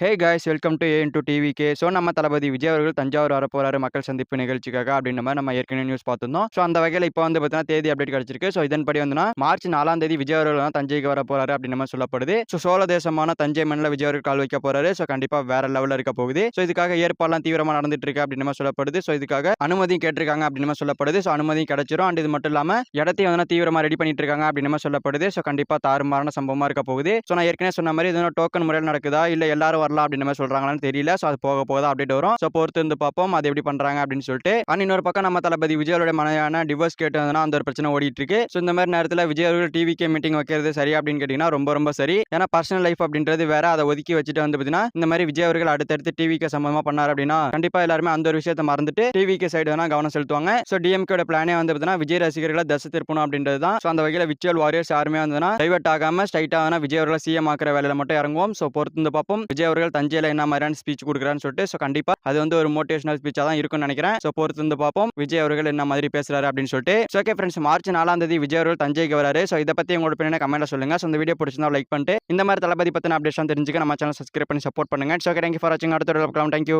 Hey guys welcome to A into TVK. So நம்ம தளபதி விஜய் அவர்கள் தஞ்சாவூர் வரப்போறாரு மக்கள் சந்திப்பு நிகழ்ச்சிக்காக அப்படின்ற மாதிரி நம்ம ஏற்கனவே நியூஸ் பார்த்திருந்தோம். ஸோ அந்த வகையில் இப்போ வந்து பார்த்தீங்கன்னா தேதி அப்டேட் கிடைச்சிருக்கு. ஸோ இதன்படி வந்து மார்ச் 4ஆம் தேதி விஜய் அவர்கள் தான் தஞ்சைக்கு வர போறாரு அப்படின்ற மாதிரி சொல்லப்படுது. ஸோ சோழ தேசமான தஞ்சை மண்ணில் விஜய் அவர்கள் கால் வைக்க போறாரு. ஸோ கண்டிப்பா வேற லெவலில் இருக்க போகுது. ஸோ இதுக்காக ஏற்பாடுலாம் தீவிரமாக நடந்துட்டு இருக்கு அப்படின்ற மாதிரி சொல்லப்படுது. ஸோ இதுக்காக அனுமதியும் கேட்டிருக்காங்க அப்படின்ற மாதிரி சொல்லப்படுது. ஸோ அனுமதியும் கிடைச்சிரும். அண்ட் இது மட்டும் இல்லாமல் இடத்தையும் வந்து தீவிரமாக ரெடி பண்ணிட்டு இருக்காங்க அப்படின்ற மாதிரி சொல்லப்படுது. ஸோ கண்டிப்பா தாறுமாறான சம்பவமா இருக்க போகுது. ஸோ நான் ஏற்கனவே சொன்ன மாதிரி இது டோக்கன் முறையில் நடக்குதா இல்லை எல்லாரும் வரலாம் அப்படின்ற மாதிரி சொல்றாங்க தெரியல. சோ அது போக போக தான் அப்டேட் வரும். சோ பொறுத்து இருந்து பார்ப்போம் அது எப்படி பண்றாங்க அப்படின்னு சொல்லிட்டு. அண்ட் இன்னொரு பக்கம் நம்ம தளபதி விஜயோட மனைவியான டிவோர்ஸ் கேட்டு வந்தா அந்த ஒரு பிரச்சனை ஓடிட்டு இருக்கு. சோ இந்த மாதிரி நேரத்தில் விஜய் அவர்கள் டிவிகே மீட்டிங் வைக்கிறது சரி அப்படின்னு கேட்டீங்கன்னா ரொம்ப ரொம்ப சரி. ஏன்னா பர்சனல் லைஃப் அப்படின்றது வேற, அதை ஒதுக்கி வச்சுட்டு வந்து பார்த்தீங்கன்னா இந்த மாதிரி விஜய் அவர்கள் அடுத்தடுத்து டிவிகே சம்பந்தமா பண்ணார் அப்படின்னா கண்டிப்பா எல்லாருமே அந்த ஒரு விஷயத்தை மறந்துட்டு டிவிகே சைடு வேணா கவனம் செலுத்துவாங்க. சோ டிஎம்கேட பிளானே வந்து பார்த்தீங்கன்னா விஜய் ரசிகர்களை தசை திருப்பணும் அப்படின்றது தான். சோ அந்த வகையில் விர்ச்சுவல் வாரியர்ஸ் யாருமே வந்து டைவர்ட் ஆகாம ஸ்ட்ரைட்டா விஜய் அவர்களை சிஎம் ஆக்குற வேலையில மட்டும் இறங்குவோம். சோ பொறுத்து இருந்து பார்ப்போம் விஜய் அவர்கள் தஞ்சையில என்ன மாதிரியான ஸ்பீச் கொடுக்குறான்னு சொல்லிட்டு. சோ கண்டிப்பா அது வந்து ஒரு மோட்டிவேஷனல் ஸ்பீச்சா தான் இருக்கும்னு நினைக்கிறேன். சோ பொறுத்து இருந்து பார்ப்போம் விஜய் அவர்கள் என்ன மாதிரி பேசுறாரு அப்படின்னு சொல்லிட்டு. சோ ஓகே ஃப்ரெண்ட்ஸ், மார்ச் 4ஆம் தேதி விஜய் அவர்கள் தஞ்சைக்கு வராரு. சோ இதை பத்தி உங்களோட opinion கமெண்ட்ல சொல்லுங்க. சோ இந்த வீடியோ பிடிச்சிருந்தா லைக் பண்ணிட்டு இந்த மாதிரி தளபதி பத்தின அப்டேஷன் தெரிஞ்சுக்க நம்ம சேனல் சப்ஸ்கிரைப் பண்ணி சப்போர்ட் பண்ணுங்க. சோ ஓகே, தேங்க்யூ ஃபார் வாட்சிங். அடுத்த வீடியோல பார்க்கலாம். தேங்க்யூ.